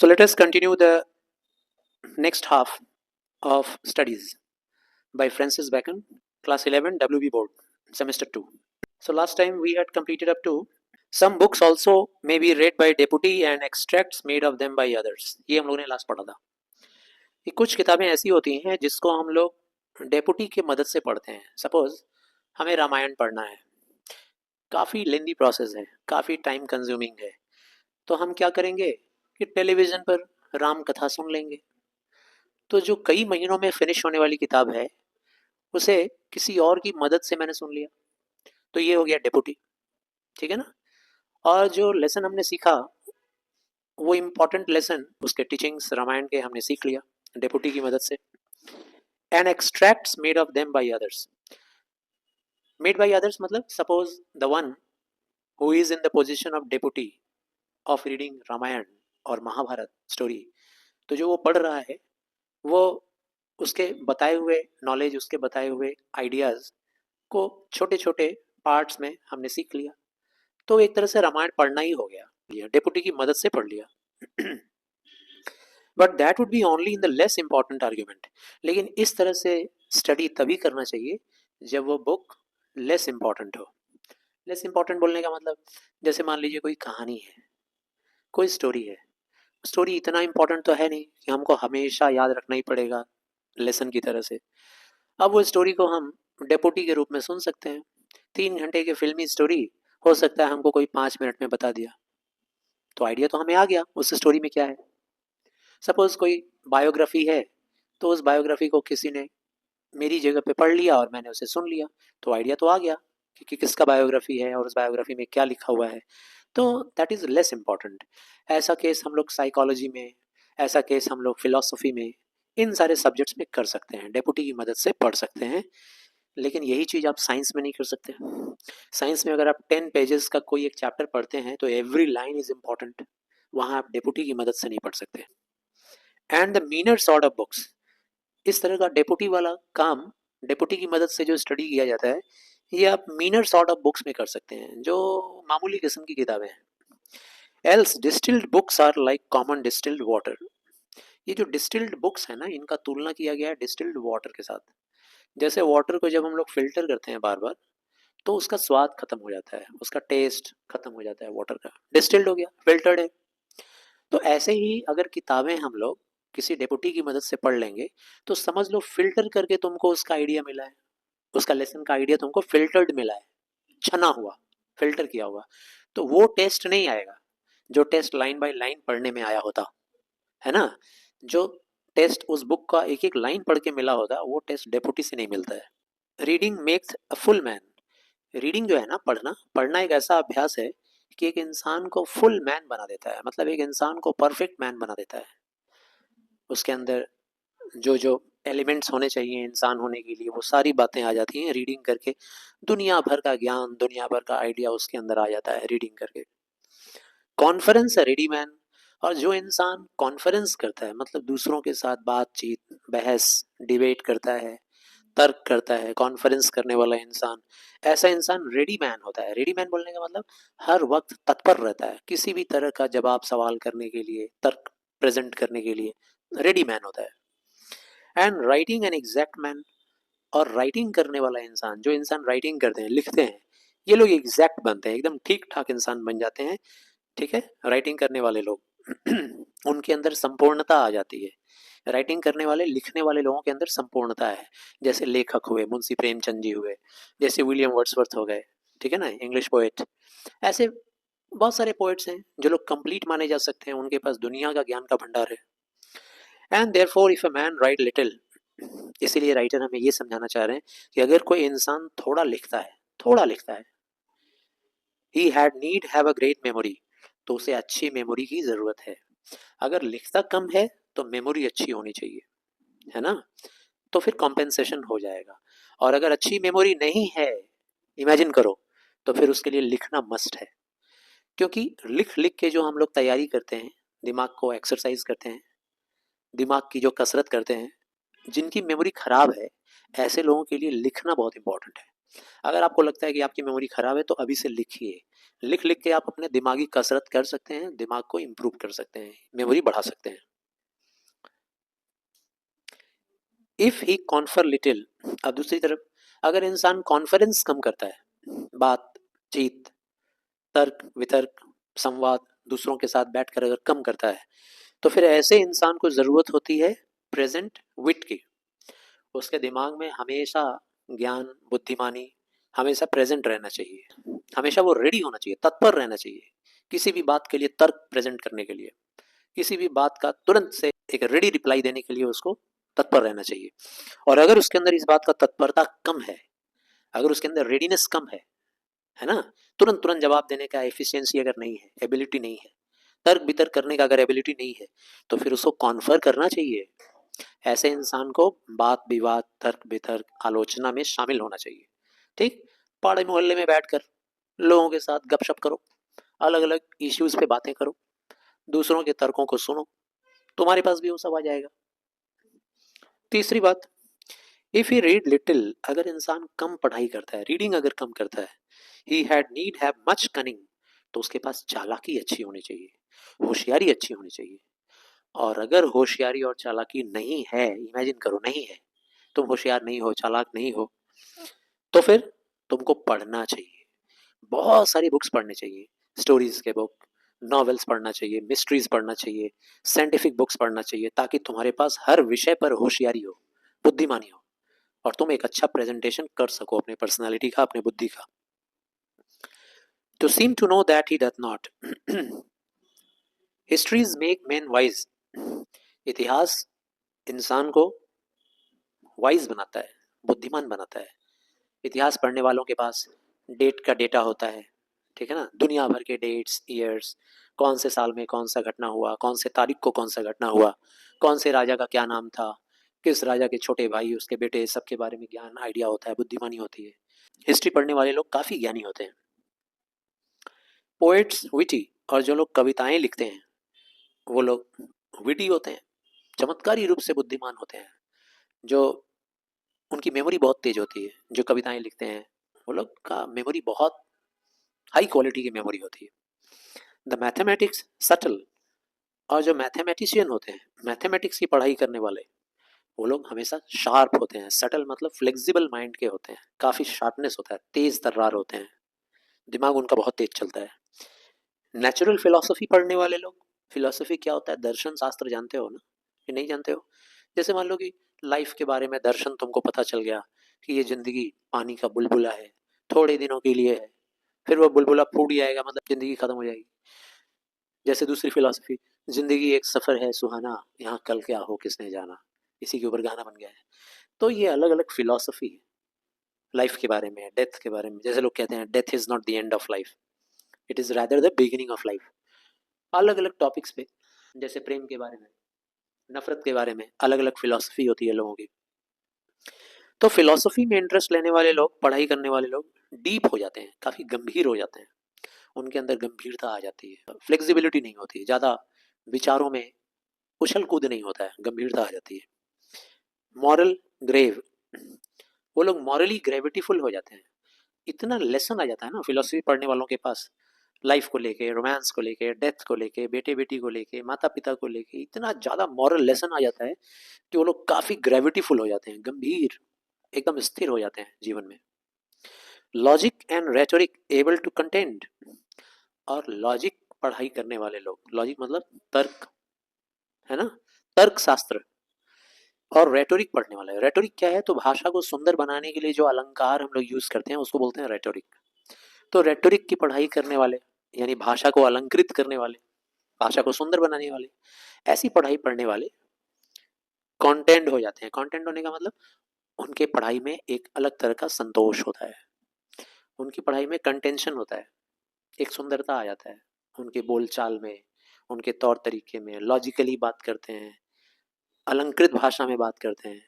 So let us continue the next half of studies by Francis Bacon, class 11 WB board, semester 2. So last time we had completed up to some books also may be read by deputy and extracts made of them by others. ये हम लोगों ने last पढ़ा था कि कुछ किताबें ऐसी होती हैं जिसको हम लोग डेपुटी की मदद से पढ़ते हैं. सपोज हमें रामायण पढ़ना है, काफ़ी लेंदी प्रोसेस है, काफ़ी टाइम कंज्यूमिंग है, तो हम क्या करेंगे कि टेलीविज़न पर राम कथा सुन लेंगे. तो जो कई महीनों में फिनिश होने वाली किताब है उसे किसी और की मदद से मैंने सुन लिया, तो ये हो गया डेपुटी. ठीक है ना. और जो लेसन हमने सीखा वो इम्पोर्टेंट लेसन उसके टीचिंग्स रामायण के हमने सीख लिया डेपुटी की मदद से. And extracts made of them by others. Made by others मतलब suppose the one who is in the position of deputy of reading Ramayan और महाभारत स्टोरी, तो जो वो पढ़ रहा है वो उसके बताए हुए नॉलेज, उसके बताए हुए आइडियाज़ को छोटे छोटे पार्ट्स में हमने सीख लिया. तो एक तरह से रामायण पढ़ना ही हो गया, डेपुटी की मदद से पढ़ लिया. But that would be only in the less important argument. लेकिन इस तरह से स्टडी तभी करना चाहिए जब वो बुक लेस इंपॉर्टेंट हो. लेस इंपॉर्टेंट बोलने का मतलब जैसे मान लीजिए कोई कहानी है, कोई स्टोरी है, स्टोरी इतना इंपॉर्टेंट तो है नहीं कि हमको हमेशा याद रखना ही पड़ेगा लेसन की तरह से. अब वो स्टोरी को हम डेपुटी के रूप में सुन सकते हैं. 3 घंटे की फिल्मी स्टोरी हो सकता है हमको कोई 5 मिनट में बता दिया, तो आइडिया तो हमें आ गया उस स्टोरी में क्या है. सपोज कोई बायोग्राफी है, तो उस बायोग्राफी को किसी ने मेरी जगह पे पढ़ लिया और मैंने उसे सुन लिया, तो आइडिया तो आ गया कि किसका बायोग्राफी है और उस बायोग्राफी में क्या लिखा हुआ है. तो दैट इज़ लेस इम्पॉर्टेंट. ऐसा केस हम लोग साइकोलॉजी में, ऐसा केस हम लोग फिलॉसफी में, इन सारे सब्जेक्ट्स में कर सकते हैं, डेपुटी की मदद से पढ़ सकते हैं. लेकिन यही चीज़ आप साइंस में नहीं कर सकते. साइंस में अगर आप 10 पेजेस का कोई एक चैप्टर पढ़ते हैं तो एवरी लाइन इज इम्पॉर्टेंट, वहाँ आप डेपुटी की मदद से नहीं पढ़ सकते. And the meaner sort of books, इस तरह का डेपुटी वाला काम, डेपुटी की मदद से जो स्टडी किया जाता है, ये आप मीनर सॉर्ट ऑफ बुक्स में कर सकते हैं, जो मामूली किस्म की किताबें हैं. Else distilled books are like common distilled water. ये जो डिस्टिल्ड बुक्स है ना, इनका तुलना किया गया है डिस्टिल्ड वाटर के साथ. जैसे वाटर को जब हम लोग फिल्टर करते हैं बार बार, तो उसका स्वाद खत्म हो जाता है, उसका टेस्ट खत्म हो जाता है वाटर का, डिस्टिल्ड हो गया, फिल्टर्ड है. तो ऐसे ही अगर किताबें हम लोग किसी डेपुटी की मदद से पढ़ लेंगे तो समझ लो फिल्टर करके तुमको उसका आइडिया मिला है, उसका लेसन का आइडिया तुमको फिल्टर्ड मिला है, छना हुआ, फिल्टर किया हुआ. तो वो टेस्ट नहीं आएगा जो टेस्ट लाइन बाय लाइन पढ़ने में आया होता है ना. जो टेस्ट उस बुक का एक एक लाइन पढ़ के मिला होता, वो टेस्ट डेपुटी से नहीं मिलता है. Reading makes a full man. Reading जो है ना, पढ़ना पढ़ना एक ऐसा अभ्यास है कि एक इंसान को फुल मैन बना देता है, मतलब एक इंसान को परफेक्ट मैन बना देता है. उसके अंदर जो जो एलिमेंट्स होने चाहिए इंसान होने के लिए, वो सारी बातें आ जाती हैं रीडिंग करके. दुनिया भर का ज्ञान, दुनिया भर का आइडिया उसके अंदर आ जाता है रीडिंग करके. कॉन्फ्रेंस है रेडी मैन. और जो इंसान कॉन्फ्रेंस करता है, मतलब दूसरों के साथ बातचीत, बहस, डिबेट करता है, तर्क करता है, कॉन्फ्रेंस करने वाला इंसान, ऐसा इंसान रेडी मैन होता है. रेडी मैन बोलने का मतलब हर वक्त तत्पर रहता है किसी भी तरह का जवाब सवाल करने के लिए, तर्क प्रेजेंट करने के लिए, रेडी मैन होता है. And writing an exact man. और राइटिंग करने वाला इंसान, जो इंसान राइटिंग करते हैं, लिखते हैं, ये लोग एग्जैक्ट बनते हैं, एकदम ठीक ठाक इंसान बन जाते हैं. ठीक है. राइटिंग करने वाले लोग उनके अंदर संपूर्णता आ जाती है. राइटिंग करने वाले, लिखने वाले लोगों के अंदर संपूर्णता है. जैसे लेखक हुए, मुंशी प्रेमचंद जी हुए, जैसे विलियम वर्ड्सवर्थ हो गए, ठीक है ना, इंग्लिश पोएट. ऐसे बहुत सारे पोएट्स हैं जो लोग कंप्लीट माने जा सकते हैं, उनके पास दुनिया का ज्ञान का भंडार है. And therefore if a man right little, इसीलिए राइटर हमें ये समझाना चाह रहे हैं कि अगर कोई इंसान थोड़ा लिखता है, थोड़ा लिखता है, he had need have a great memory, तो उसे अच्छी मेमोरी की जरूरत है. अगर लिखता कम है तो मेमोरी अच्छी होनी चाहिए, है ना, तो फिर कॉम्पेंसेशन हो जाएगा. और अगर अच्छी मेमोरी नहीं है, इमेजिन करो, तो फिर उसके लिए लिखना मस्ट है. क्योंकि लिख लिख के जो हम लोग तैयारी करते हैं, दिमाग को एक्सरसाइज करते हैं, दिमाग की जो कसरत करते हैं, जिनकी मेमोरी खराब है, ऐसे लोगों के लिए लिखना बहुत इंपॉर्टेंट है. अगर आपको लगता है कि आपकी मेमोरी खराब है तो अभी से लिखिए. लिख लिख के आप अपने दिमागी कसरत कर सकते हैं, दिमाग को इम्प्रूव कर सकते हैं, मेमोरी बढ़ा सकते हैं। इफ ही कॉन्फर लिटिल, अब दूसरी तरफ अगर इंसान कॉन्फिडेंस कम करता है, बातचीत, तर्क वितर्क, संवाद दूसरों के साथ बैठकर अगर कम करता है, तो फिर ऐसे इंसान को जरूरत होती है प्रेजेंट विट की। उसके दिमाग में हमेशा ज्ञान, बुद्धिमानी, हमेशा प्रेजेंट रहना चाहिए, हमेशा वो रेडी होना चाहिए, तत्पर रहना चाहिए किसी भी बात के लिए, तर्क प्रेजेंट करने के लिए, किसी भी बात का तुरंत से एक रेडी रिप्लाई देने के लिए उसको तत्पर रहना चाहिए। और अगर उसके अंदर इस बात का तत्परता कम है, अगर उसके अंदर रेडीनेस कम है ना, तुरंत तुरंत जवाब देने का एफिशिएंसी अगर नहीं है, एबिलिटी नहीं है, तर्क बितर्क करने का अगर एबिलिटी नहीं है, तो फिर उसको कॉन्फर करना चाहिए। ऐसे इंसान को बात विवाद, तर्क वितर्क, आलोचना में शामिल होना चाहिए। ठीक, पाड़े मोहल्ले में बैठकर लोगों के साथ गपशप करो, अलग अलग इश्यूज पे बातें करो, दूसरों के तर्कों को सुनो, तुम्हारे पास भी वो सब आ जाएगा। तीसरी बात, इफ ही रीड लिटिल, अगर इंसान कम पढ़ाई करता है, रीडिंग अगर कम करता है, he had need have much cunning, तो उसके पास चालाकी अच्छी होनी चाहिए, होशियारी अच्छी होनी चाहिए। और अगर होशियारी और चालाकी नहीं है, इमेजिन करो नहीं है, तुम होशियार नहीं हो, चालाक नहीं हो, तो फिर तुमको पढ़ना चाहिए, बहुत सारी बुक्स पढ़नी चाहिए, स्टोरीज के बुक, नॉवेल्स पढ़ना चाहिए, मिस्ट्रीज पढ़ना चाहिए, साइंटिफिक बुक्स पढ़ना चाहिए, ताकि तुम्हारे पास हर विषय पर होशियारी हो, बुद्धिमानी हो, और तुम एक अच्छा प्रेजेंटेशन कर सको अपने पर्सनालिटी का, अपने बुद्धि का। To seem to know that he doth not. Histories make men wise. इतिहास इंसान को वाइज बनाता है, बुद्धिमान बनाता है। इतिहास पढ़ने वालों के पास डेट का डेटा होता है, ठीक है ना, दुनिया भर के डेट्स, ईयर्स, कौन से साल में कौन सा घटना हुआ, कौन से तारीख को कौन सा घटना हुआ, कौन से राजा का क्या नाम था, किस राजा के छोटे भाई, उसके बेटे, सबके बारे में ज्ञान, आइडिया होता है, बुद्धिमानी होती है। हिस्ट्री पढ़ने वाले लोग काफी ज्ञानी होते हैं। पोएट्स विटी, और जो लोग कविताएं लिखते हैं वो लोग विटी होते हैं, चमत्कारी रूप से बुद्धिमान होते हैं, जो उनकी मेमोरी बहुत तेज होती है। जो कविताएं लिखते हैं वो लोग का मेमोरी बहुत हाई क्वालिटी की मेमोरी होती है। द मैथमेटिक्स सटल, और जो मैथमेटिशियन होते हैं, मैथमेटिक्स की पढ़ाई करने वाले, वो लोग हमेशा शार्प होते हैं। सटल मतलब फ्लेक्सिबल माइंड के होते हैं, काफी शार्पनेस होता है, तेज तर्रार होते हैं, दिमाग उनका बहुत तेज चलता है। नेचुरल फिलोसफी पढ़ने वाले लोग, फिलोसफी क्या होता है, दर्शन शास्त्र जानते हो ना, कि नहीं जानते हो? जैसे मान लो कि लाइफ के बारे में दर्शन तुमको पता चल गया कि ये जिंदगी पानी का बुलबुला है, थोड़े दिनों के लिए है, फिर वो बुलबुला फूट जाएगा, मतलब जिंदगी खत्म हो जाएगी। जैसे दूसरी फिलोसफी, जिंदगी एक सफर है सुहाना, यहाँ कल क्या हो किसने जाना, इसी के ऊपर गाना बन गया है। तो ये अलग अलग फिलोसफी है लाइफ के बारे में, डेथ के बारे में। जैसे लोग कहते हैं death is not the end of life, it is rather the beginning of life. अलग अलग टॉपिक्स पे, जैसे प्रेम के बारे में, नफरत के बारे में, अलग अलग फिलोसफी होती है लोगों की। तो फिलोसफी में इंटरेस्ट लेने वाले लोग, पढ़ाई करने वाले लोग डीप हो जाते हैं, काफी गंभीर हो जाते हैं, उनके अंदर गंभीरता आ जाती है, फ्लेक्सिबिलिटी नहीं होती है, ज्यादा विचारों में उछल कूद नहीं होता है, गंभीरता आ जाती है। मॉरल ग्रेव, वो लोग मॉरली ग्रेविटीफुल हो जाते हैं, इतना लेसन आ जाता है ना फिलोसफी पढ़ने वालों के पास, लाइफ को लेके, रोमांस को लेके, डेथ को लेके, बेटे बेटी को लेके, माता पिता को लेके, इतना ज्यादा मॉरल लेसन आ जाता है कि वो लोग काफी ग्रेविटीफुल हो जाते हैं, गंभीर, एकदम स्थिर हो जाते हैं जीवन में। Logic and rhetoric able to content, और लॉजिक पढ़ाई करने वाले लोग, लॉजिक मतलब तर्क, है ना, तर्क शास्त्र, और रेटोरिक पढ़ने वाले। रेटोरिक क्या है, तो भाषा को सुंदर बनाने के लिए जो अलंकार हम लोग यूज करते हैं उसको बोलते हैं रेटोरिक। तो रेटोरिक की पढ़ाई करने वाले, यानी भाषा को अलंकृत करने वाले, भाषा को सुंदर बनाने वाले, ऐसी पढ़ाई पढ़ने वाले कंटेंट हो जाते हैं। कंटेंट होने का मतलब उनके पढ़ाई में एक अलग तरह का संतोष होता है, उनकी पढ़ाई में कंटेंशन होता है, एक सुंदरता आ जाता है उनके बोलचाल में, उनके तौर तरीके में, लॉजिकली बात करते हैं, अलंकृत भाषा में बात करते हैं,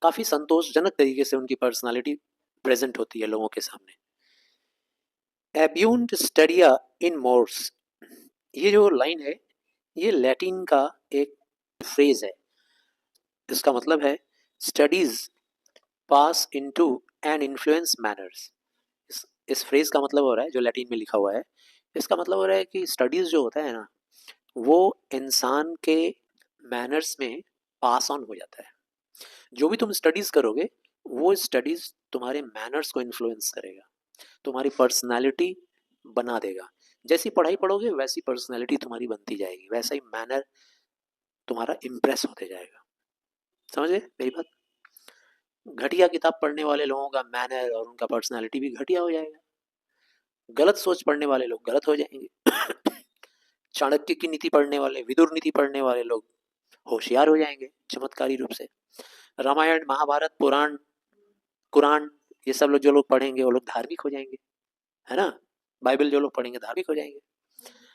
काफी संतोषजनक तरीके से उनकी पर्सनालिटी प्रेजेंट होती है लोगों के सामने। एब्यूंड स्टडिया इन मोर्स, ये जो लाइन है ये लैटिन का एक फ्रेज है। इसका मतलब है studies pass into and influence manners, इस फ्रेज का मतलब हो रहा है, जो लैटिन में लिखा हुआ है, इसका मतलब हो रहा है कि स्टडीज जो होता है ना, वो इंसान के मैनर्स में पास ऑन हो जाता है। जो भी तुम स्टडीज करोगे, वो स्टडीज तुम्हारे मैनर्स को इन्फ्लुएंस करेगा, तुम्हारी पर्सनालिटी बना देगा। जैसी पढ़ाई पढ़ोगे वैसी पर्सनालिटी तुम्हारी बनती जाएगी, वैसा ही मैनर तुम्हारा इम्प्रेस होते जाएगा। समझे मेरी बात? घटिया किताब पढ़ने वाले लोगों का मैनर और उनका पर्सनालिटी भी घटिया हो जाएगा। गलत सोच पढ़ने वाले लोग गलत हो जाएंगे। चाणक्य की नीति पढ़ने वाले, विदुर नीति पढ़ने वाले लोग होशियार हो जाएंगे चमत्कारी रूप से। रामायण, महाभारत, पुराण, कुरान, ये सब लोग जो लोग पढ़ेंगे वो लोग धार्मिक हो जाएंगे, है ना? बाइबल जो लोग पढ़ेंगे धार्मिक हो जाएंगे।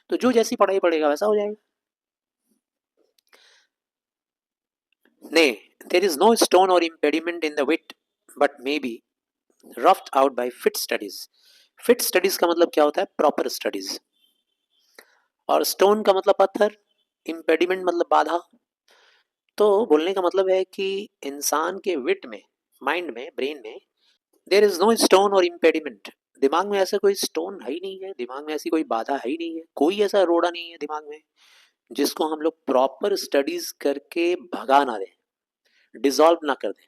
तो जो जैसी पढ़ाई पढ़ेगा वैसा हो जाएगा। Nay, there is no stone or impediment in the wit, but may be roughed out by fit studies. Fit studies का मतलब क्या होता है? Proper studies. और स्टोन का मतलब पत्थर, इम्पेडिमेंट मतलब बाधा। तो बोलने का मतलब है कि इंसान के विट में, माइंड में, ब्रेन में देयर इज नो स्टोन और इम्पेडिमेंट। दिमाग में ऐसा कोई स्टोन है ही नहीं है, दिमाग में ऐसी कोई बाधा है ही नहीं है, कोई ऐसा रोड़ा नहीं है दिमाग में जिसको हम लोग प्रॉपर स्टडीज करके भगा ना दें, डिसॉल्व ना कर दें।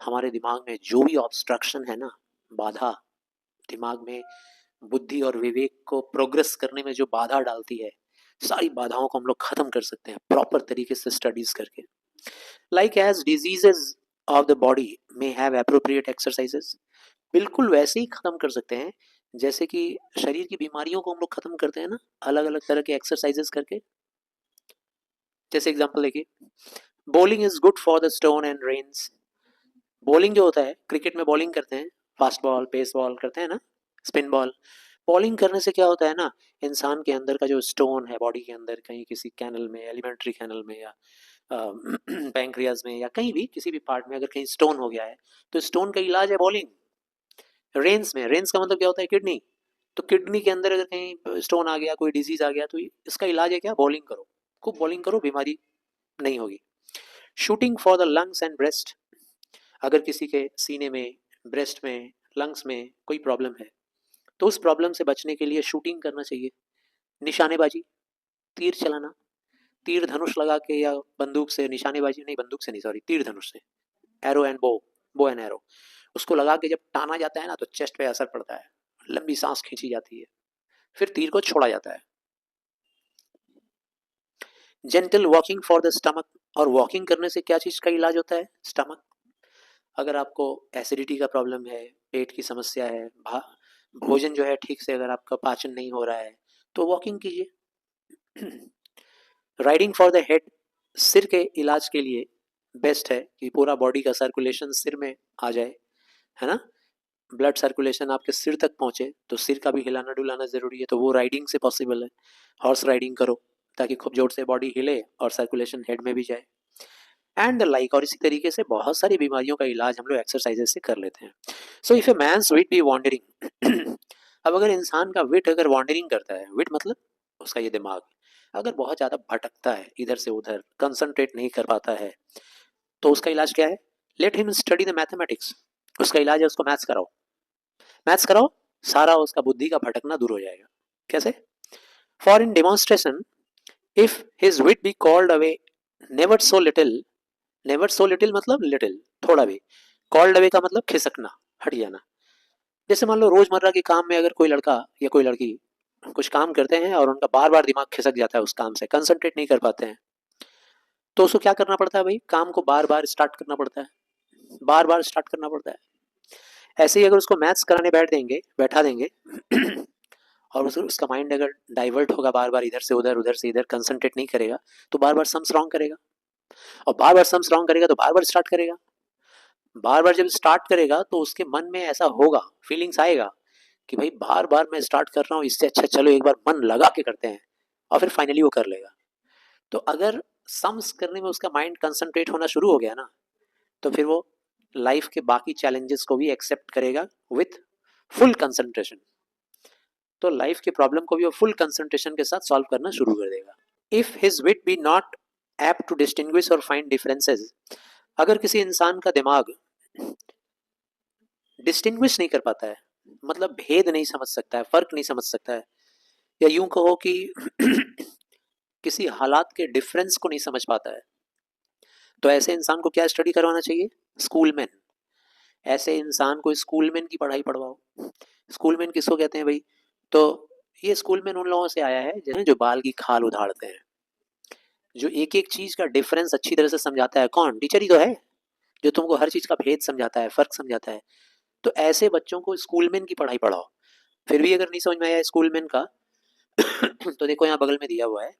हमारे दिमाग में जो भी ऑब्स्ट्रक्शन है ना, बाधा, दिमाग में बुद्धि और विवेक को प्रोग्रेस करने में जो बाधा डालती है, सारी बाधाओं को हम लोग खत्म कर सकते हैं प्रॉपर तरीके से स्टडीज करके। Like as diseases of the body में हैव एप्रोप्रिएट एक्सरसाइजेस, बिल्कुल वैसे ही खत्म कर सकते हैं जैसे कि शरीर की बीमारियों को हम लोग खत्म करते हैं ना, अलग अलग तरह के एक्सरसाइजेस करके। जैसे एग्जांपल देखिए, bowling is good for the stone and reins. Bowling जो होता है, क्रिकेट में बॉलिंग करते हैं, फास्ट बॉल, पेस बॉल करते हैं ना, स्पिन बॉल। बॉलिंग करने से क्या होता है ना, इंसान के अंदर का जो स्टोन है बॉडी के अंदर, कहीं किसी कैनल में, एलिमेंट्री कैनल में या पैंक्रियाज में या कहीं भी किसी भी पार्ट में अगर कहीं स्टोन हो गया है, तो स्टोन का इलाज है बॉलिंग। रेंस में, रेंस का मतलब क्या होता है? किडनी। तो किडनी के अंदर अगर कहीं स्टोन आ गया, कोई डिजीज आ गया, तो इसका इलाज है क्या? बॉलिंग करो, खूब बॉलिंग करो, बीमारी नहीं होगी। Shooting for the lungs and breast, अगर किसी के सीने में, ब्रेस्ट में, लंग्स में कोई प्रॉब्लम है, तो उस प्रॉब्लम से बचने के लिए शूटिंग करना चाहिए, निशानेबाजी, तीर चलाना, तीर धनुष लगा के या बंदूक से, निशानेबाजी नहीं, बंदूक से नहीं, सॉरी, तीर धनुष से, एरो एंड बो, बो एंड एरो, उसको लगा के जब टाना जाता है ना, तो चेस्ट पे असर पड़ता है, लंबी सांस खींची जाती है, फिर तीर को छोड़ा जाता है। Gentle walking for the stomach, और वॉकिंग करने से क्या चीज का इलाज होता है? स्टमक। अगर आपको एसिडिटी का प्रॉब्लम है, पेट की समस्या है, भोजन जो है ठीक से अगर आपका पाचन नहीं हो रहा है, तो वॉकिंग कीजिए। राइडिंग फॉर द हेड, सिर के इलाज के लिए बेस्ट है कि पूरा बॉडी का सर्कुलेशन सिर में आ जाए, है ना, ब्लड सर्कुलेशन आपके सिर तक पहुंचे, तो सिर का भी हिलाना डुलाना जरूरी है, तो वो राइडिंग से पॉसिबल है। हॉर्स राइडिंग करो ताकि खूब जोर से बॉडी हिले और सर्कुलेशन हेड में भी जाए, एंड द लाइक। और इसी तरीके से बहुत सारी बीमारियों का इलाज हम लोग एक्सरसाइजेस से कर लेते हैं। So if a man's wit be wandering, अब अगर इंसान का विट अगर वॉन्डरिंग करता है, विट मतलब उसका ये दिमाग अगर बहुत ज्यादा भटकता है, इधर से उधर कंसंट्रेट नहीं कर पाता है, तो उसका इलाज क्या है? Let him study the mathematics. उसका इलाज है उसको मैथ्स कराओ, मैथ्स कराओ, सारा उसका बुद्धि का भटकना दूर हो जाएगा। कैसे? For in demonstration, if his wit be called away never so little, never so little मतलब लिटिल, थोड़ा भी, कॉल्ड अवे का मतलब खिसकना, हट जाना। जैसे मान लो रोजमर्रा के काम में अगर कोई लड़का या कोई लड़की कुछ काम करते हैं और उनका बार बार दिमाग खिसक जाता है उस काम से, कंसंट्रेट नहीं कर पाते हैं, तो उसको क्या करना पड़ता है भाई? काम को बार बार स्टार्ट करना पड़ता है, बार बार स्टार्ट करना पड़ता है। ऐसे ही अगर उसको मैथ्स कराने बैठा देंगे और उसका माइंड अगर डाइवर्ट होगा बार बार इधर से उधर, उधर से इधर, कंसंट्रेट नहीं करेगा, तो बार बार सम्स रॉन्ग करेगा, और बार बार सम्स रॉन्ग करेगा तो बार बार स्टार्ट करेगा। बार बार जब स्टार्ट करेगा तो उसके मन में ऐसा होगा, फीलिंग्स आएगा कि भाई बार बार मैं स्टार्ट कर रहा हूँ, इससे अच्छा चलो एक बार मन लगा के करते हैं, और फिर फाइनली वो कर लेगा। तो अगर सम्स करने में उसका माइंड कंसंट्रेट होना शुरू हो गया ना, तो फिर वो लाइफ के बाकी चैलेंजेस को भी एक्सेप्ट करेगा विथ फुल कंसंट्रेशन। तो लाइफ के प्रॉब्लम को भी वो फुल कंसंट्रेशन के साथ सॉल्व करना शुरू कर देगा। If his wit be not apt to distinguish और फाइंड डिफरेंसेस, अगर किसी इंसान का दिमाग डिस्टिंग्विश नहीं कर पाता है, मतलब भेद नहीं समझ सकता है, फ़र्क नहीं समझ सकता है, या यूँ कहो कि किसी हालात के डिफरेंस को नहीं समझ पाता है, तो ऐसे इंसान को क्या स्टडी करवाना चाहिए? स्कूलमैन। ऐसे इंसान को स्कूलमैन की पढ़ाई पढ़वाओ। स्कूलमैन किसको कहते हैं भाई? तो ये स्कूलमैन उन लोगों से आया है जो बाल की खाल उधाड़ते हैं, जो एक-एक चीज़ का डिफरेंस अच्छी तरह से समझाता है। कौन? टीचर ही तो है, जो तुमको हर चीज़ का भेद समझाता है, फ़र्क समझाता है। तो ऐसे बच्चों को स्कूलमैन की पढ़ाई पढ़ाओ। फिर भी अगर नहीं समझ में आया स्कूलमैन का तो देखो यहाँ बगल में दिया हुआ है,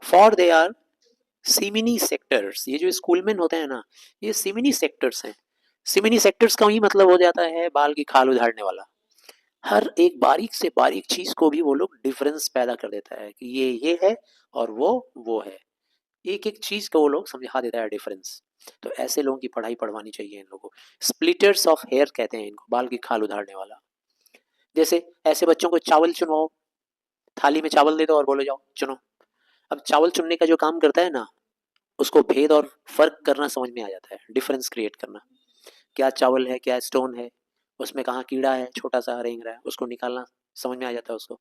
फॉर दे आर सिमिनी सेक्टर्स। ये जो स्कूलमैन होते हैं ना, ये सिमिनी सेक्टर्स हैं। सिमिनी सेक्टर्स का ही मतलब हो जाता है बाल की खाल उधारने वाला। हर एक बारीक से बारीक चीज को भी वो लोग डिफरेंस पैदा कर देता है कि ये है और वो है। एक एक चीज को वो लोग समझा देता है डिफरेंस। तो ऐसे लोगों की पढ़ाई पढ़वानी चाहिए इन लोगों को। स्प्लिटर्स ऑफ हेयर कहते हैं इनको, बाल की खाल उधारने वाला। जैसे ऐसे बच्चों को चावल चुनवाओ, थाली में चावल दे दो और बोलो जाओ चुनो। अब चावल चुनने का जो काम करता है ना, उसको भेद और फर्क करना समझ में आ जाता है, डिफरेंस क्रिएट करना। क्या चावल है, क्या स्टोन है, उसमें कहाँ कीड़ा है, छोटा सा रेंग रहा है, उसको निकालना समझ में आ जाता है उसको।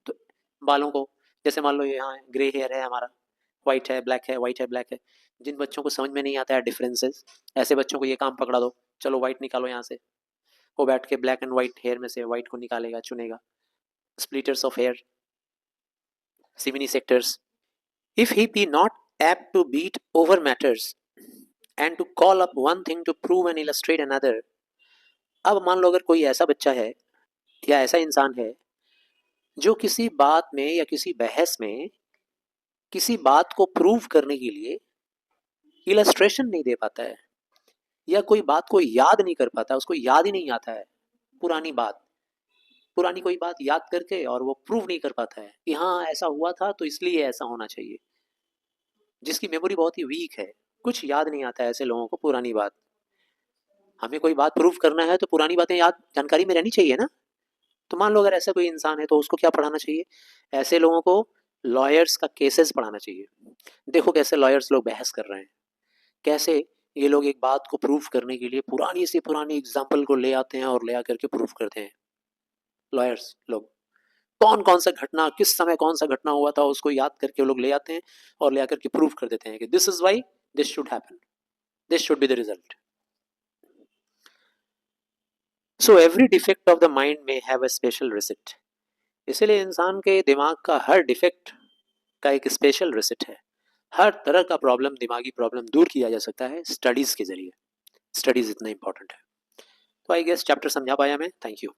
तो बालों को, जैसे मान लो ये यहाँ ग्रे हेयर है हमारा, व्हाइट है ब्लैक है, व्हाइट है ब्लैक है। जिन बच्चों को समझ में नहीं आता है डिफरेंसेस, ऐसे बच्चों को ये काम पकड़ा दो, चलो व्हाइट निकालो यहाँ से। वो बैठ के ब्लैक एंड व्हाइट हेयर में से व्हाइट को निकालेगा, चुनेगा। Splitters of hair, cymini sectores. If he be not apt to beat over matters and to call up one thing to prove and illustrate another। अब मान लो अगर कोई ऐसा बच्चा है या ऐसा इंसान है जो किसी बात में या किसी बहस में किसी बात को प्रूव करने के लिए इलस्ट्रेशन नहीं दे पाता है, या कोई बात को याद नहीं कर पाता, उसको याद ही नहीं आता है पुरानी बात, पुरानी कोई बात याद करके और वो प्रूव नहीं कर पाता है कि हाँ ऐसा हुआ था तो इसलिए ऐसा होना चाहिए। जिसकी मेमोरी बहुत ही वीक है, कुछ याद नहीं आता है ऐसे लोगों को पुरानी बात। हमें कोई बात प्रूव करना है तो पुरानी बातें याद जानकारी में रहनी चाहिए ना। तो मान लो अगर ऐसा कोई इंसान है तो उसको क्या पढ़ाना चाहिए? ऐसे लोगों को लॉयर्स का केसेस पढ़ाना चाहिए। देखो कैसे लॉयर्स लोग बहस कर रहे हैं, कैसे ये लोग एक बात को प्रूव करने के लिए पुरानी से पुरानी एग्जाम्पल को ले आते हैं और ले आकर के प्रूव करते हैं। लॉयर्स लोग कौन कौन सा घटना किस समय कौन सा घटना हुआ था उसको याद करके वो लोग ले आते हैं और ले आकर के प्रूव कर देते हैं कि this is why this should happen, this should be the result. So every defect of the mind में हैव अ स्पेशल रिसिप्ट। इसलिए इंसान के दिमाग का हर डिफेक्ट का एक स्पेशल रिसिप्ट है। हर तरह का प्रॉब्लम, दिमागी प्रॉब्लम दूर किया जा सकता है स्टडीज के जरिए। स्टडीज इतना इंपॉर्टेंट है। तो आई गेस चैप्टर समझा पाया मैं। Thank you.